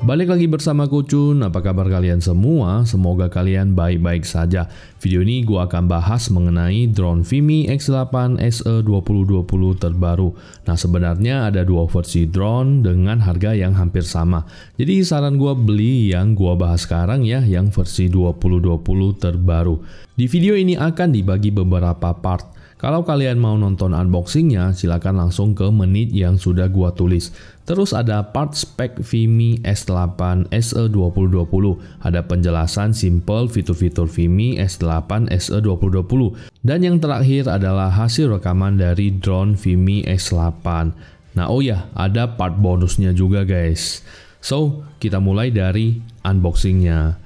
Balik lagi bersama Kucun, apa kabar kalian semua? Semoga kalian baik-baik saja. Video ini gue akan bahas mengenai drone Vimy X8 SE 2020 terbaru. Nah sebenarnya ada dua versi drone dengan harga yang hampir sama. Jadi saran gue beli yang gue bahas sekarang ya, yang versi 2020 terbaru. Di video ini akan dibagi beberapa part. Kalau kalian mau nonton unboxingnya, silakan langsung ke menit yang sudah gua tulis. Terus ada part spek Vimy S8 SE 2020. Ada penjelasan simple fitur-fitur Vimy S8 SE 2020. Dan yang terakhir adalah hasil rekaman dari drone Vimy S8. Nah oh ya, ada part bonusnya juga guys. So, kita mulai dari unboxingnya.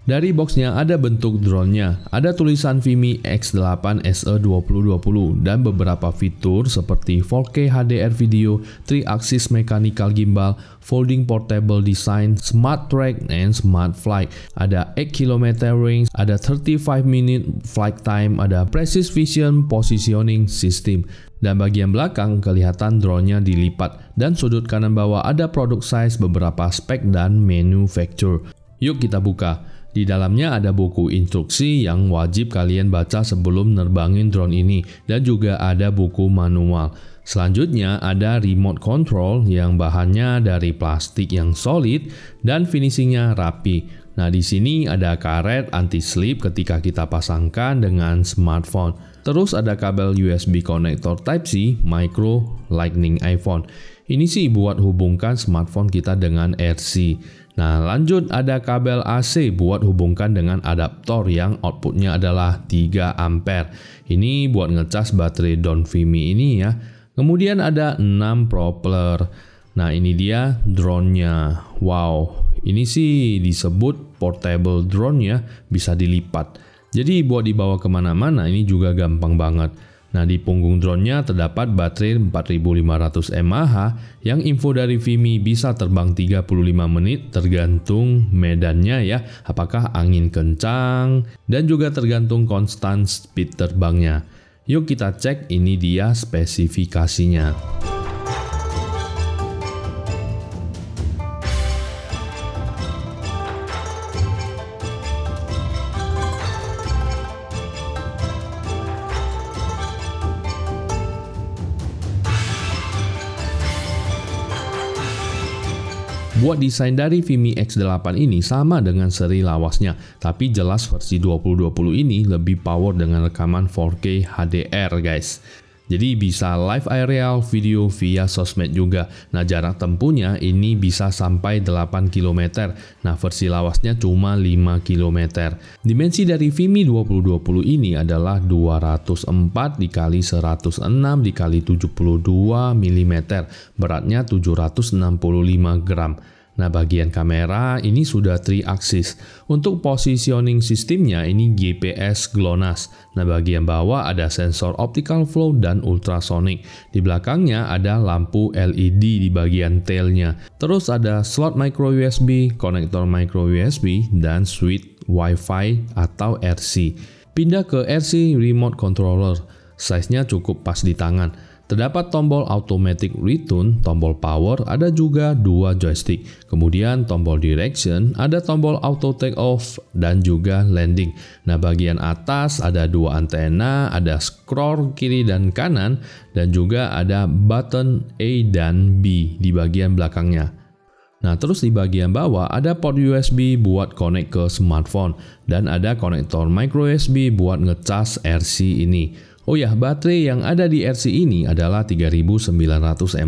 Dari boxnya ada bentuk drone-nya, ada tulisan Vimy X8 SE 2020 dan beberapa fitur seperti 4K HDR video, 3-axis mechanical gimbal, folding portable design, smart track, and smart flight. Ada 8 km range, ada 35 minute flight time, ada precise vision positioning system. Dan bagian belakang kelihatan drone-nya dilipat dan sudut kanan bawah ada product size, beberapa spek, dan manufacturer. Yuk kita buka. Di dalamnya ada buku instruksi yang wajib kalian baca sebelum nerbangin drone ini dan juga ada buku manual. Selanjutnya ada remote control yang bahannya dari plastik yang solid dan finishingnya rapi. Nah di sini ada karet anti-slip ketika kita pasangkan dengan smartphone. Terus ada kabel USB connector Type-C micro Lightning iPhone. Ini sih buat hubungkan smartphone kita dengan RC. Nah lanjut ada kabel AC buat hubungkan dengan adaptor yang outputnya adalah 3 ampere. Ini buat ngecas baterai drone Vimy ini ya. Kemudian ada 6 propeller. Nah ini dia drone-nya. Wow, ini sih disebut portable drone ya, bisa dilipat. Jadi buat dibawa kemana-mana ini juga gampang banget. Nah di punggung drone-nya terdapat baterai 4500 mAh yang info dari Vimy bisa terbang 35 menit tergantung medannya ya, apakah angin kencang dan juga tergantung konstan speed terbangnya. Yuk kita cek, ini dia spesifikasinya. Buat desain dari Vimy X8 ini sama dengan seri lawasnya, tapi jelas versi 2020 ini lebih power dengan rekaman 4K HDR guys. Jadi bisa live aerial video via sosmed juga. Nah jarak tempuhnya ini bisa sampai 8 km. Nah versi lawasnya cuma 5 km. Dimensi dari Vimy 2020 ini adalah 204 x 106 x 72 mm. Beratnya 765 gram. Nah bagian kamera ini sudah 3-axis. Untuk positioning sistemnya ini GPS GLONASS. Nah bagian bawah ada sensor optical flow dan ultrasonic. Di belakangnya ada lampu LED di bagian tailnya. Terus ada slot micro USB, konektor micro USB, dan switch Wi-Fi atau RC. Pindah ke RC remote controller. Size-nya cukup pas di tangan. Terdapat tombol automatic return, tombol power, ada juga 2 joystick. Kemudian tombol direction, ada tombol auto take off dan juga landing. Nah bagian atas ada 2 antena, ada scroll kiri dan kanan, dan juga ada button A dan B di bagian belakangnya. Nah terus di bagian bawah ada port USB buat connect ke smartphone dan ada konektor micro USB buat ngecas RC ini. Oh ya, baterai yang ada di RC ini adalah 3900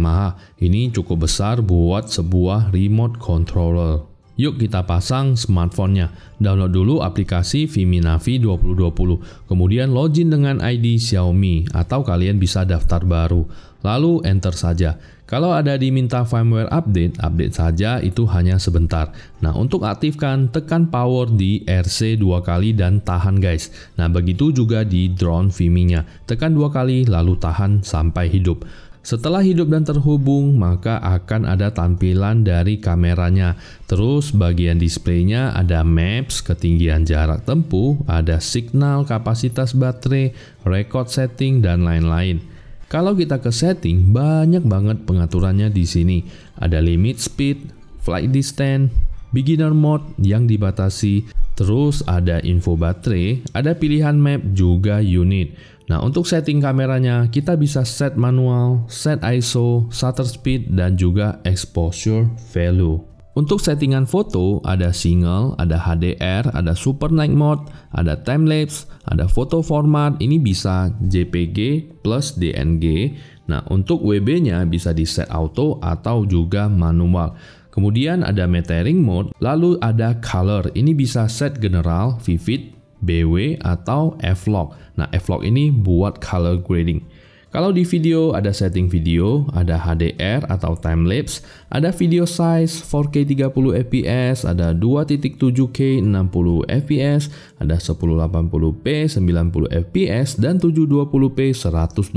mAh. Ini cukup besar buat sebuah remote controller. Yuk kita pasang smartphone-nya. Download dulu aplikasi Vimy Navi 2020. Kemudian login dengan ID Xiaomi atau kalian bisa daftar baru. Lalu enter saja. Kalau ada diminta firmware update, update saja, itu hanya sebentar. Nah untuk aktifkan tekan power di RC 2 kali dan tahan guys. Nah begitu juga di drone Vimy-nya. Tekan 2 kali lalu tahan sampai hidup. Setelah hidup dan terhubung, maka akan ada tampilan dari kameranya. Terus bagian displaynya ada maps, ketinggian jarak tempuh, ada signal, kapasitas baterai, record setting, dan lain-lain. Kalau kita ke setting, banyak banget pengaturannya di sini. Ada limit speed, flight distance, beginner mode yang dibatasi, terus ada info baterai, ada pilihan map juga unit. Nah, untuk setting kameranya kita bisa set manual, set ISO, shutter speed, dan juga exposure value. Untuk settingan foto ada single, ada HDR, ada super night mode, ada timelapse, ada photo format, ini bisa JPG plus DNG. Nah, untuk WB-nya bisa di set auto atau juga manual. Kemudian ada metering mode, lalu ada color, ini bisa set general, vivid, BW atau F-Log. Nah, F-Log ini buat color grading. Kalau di video ada setting video, ada HDR atau timelapse, ada video size 4K 30 fps, ada 2.7K 60 fps, ada 1080p 90 fps, dan 720p 120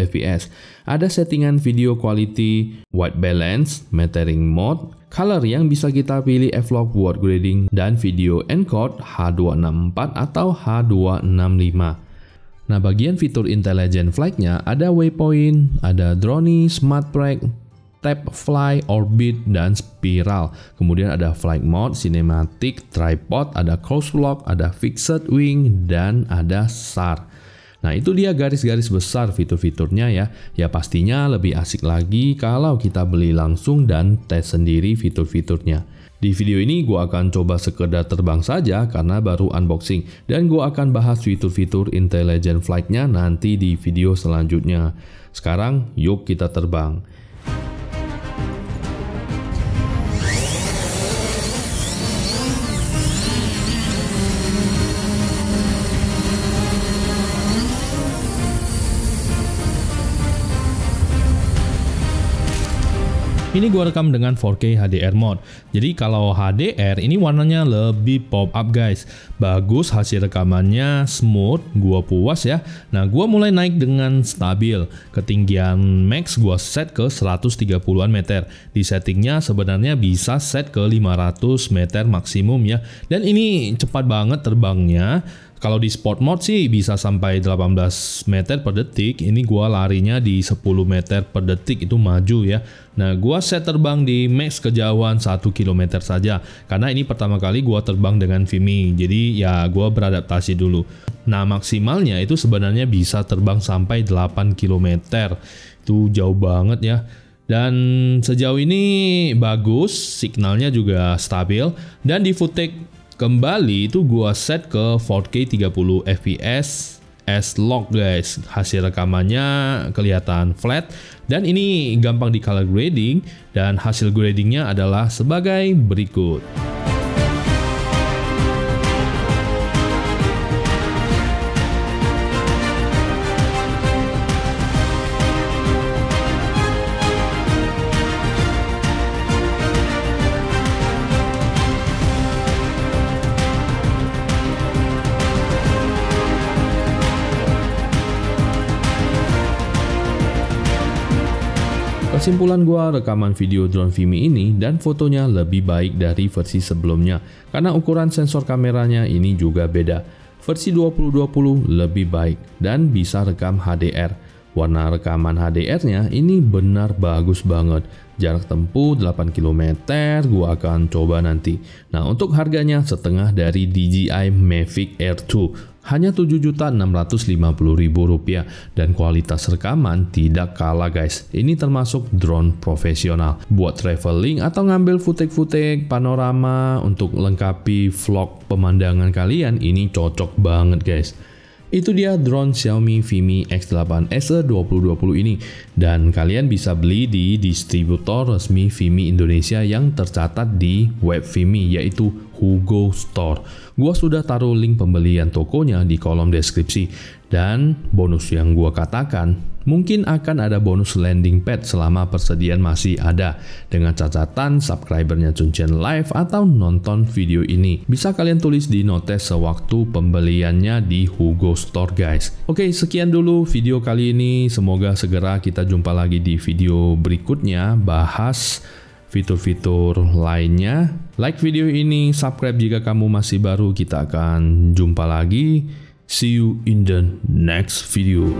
fps. Ada settingan video quality, white balance, metering mode, color yang bisa kita pilih F-Log buat grading, dan video encode H264 atau H265. Nah, bagian fitur intelligent flight-nya ada waypoint, ada drone, smart track, tap fly, orbit, dan spiral. Kemudian ada flight mode, cinematic, tripod, ada crosswalk, ada fixed wing, dan ada SAR. Nah, itu dia garis-garis besar fitur-fiturnya ya. Ya pastinya lebih asik lagi kalau kita beli langsung dan tes sendiri fitur-fiturnya. Di video ini gue akan coba sekedar terbang saja karena baru unboxing, dan gue akan bahas fitur-fitur intelligent flight-nya nanti di video selanjutnya. Sekarang yuk kita terbang. Ini gua rekam dengan 4K HDR mode. Jadi kalau HDR ini warnanya lebih pop up guys. Bagus hasil rekamannya, smooth, gua puas ya. Nah, gua mulai naik dengan stabil. Ketinggian max gua set ke 130-an meter. Di settingnya sebenarnya bisa set ke 500 meter maksimum ya. Dan ini cepat banget terbangnya. Kalau di sport mode sih bisa sampai 18 meter per detik. Ini gua larinya di 10 meter per detik, itu maju ya. Nah, gua set terbang di max kejauhan 1 km saja. Karena ini pertama kali gua terbang dengan Vimy. Jadi ya gua beradaptasi dulu. Nah, maksimalnya itu sebenarnya bisa terbang sampai 8 km. Itu jauh banget ya. Dan sejauh ini bagus, signalnya juga stabil. Dan di footage kembali itu gua set ke 4K 30 fps S-Log guys. Hasil rekamannya kelihatan flat dan ini gampang di color grading, dan hasil gradingnya adalah sebagai berikut. Kesimpulan gua, rekaman video drone Vimy ini dan fotonya lebih baik dari versi sebelumnya karena ukuran sensor kameranya ini juga beda. Versi 2020 lebih baik dan bisa rekam HDR. Warna rekaman HDR-nya ini benar bagus banget. Jarak tempuh 8 km, gua akan coba nanti. Nah, untuk harganya setengah dari DJI Mavic Air 2. Hanya Rp7.650.000 dan kualitas rekaman tidak kalah guys. Ini termasuk drone profesional. Buat traveling atau ngambil footage panorama untuk lengkapi vlog pemandangan kalian, ini cocok banget guys. Itu dia drone Xiaomi Vimy X8 SE 2020 ini, dan kalian bisa beli di distributor resmi Vimy Indonesia yang tercatat di web Vimy, yaitu Hugo Store. Gua sudah taruh link pembelian tokonya di kolom deskripsi, dan bonus yang gua katakan, mungkin akan ada bonus landing pad selama persediaan masih ada, dengan catatan subscribernya Cuncian Live atau nonton video ini. Bisa kalian tulis di notes sewaktu pembeliannya di Hugo Store guys. Oke, sekian dulu video kali ini. Semoga segera kita jumpa lagi di video berikutnya, bahas fitur-fitur lainnya. Like video ini, subscribe jika kamu masih baru. Kita akan jumpa lagi. See you in the next video.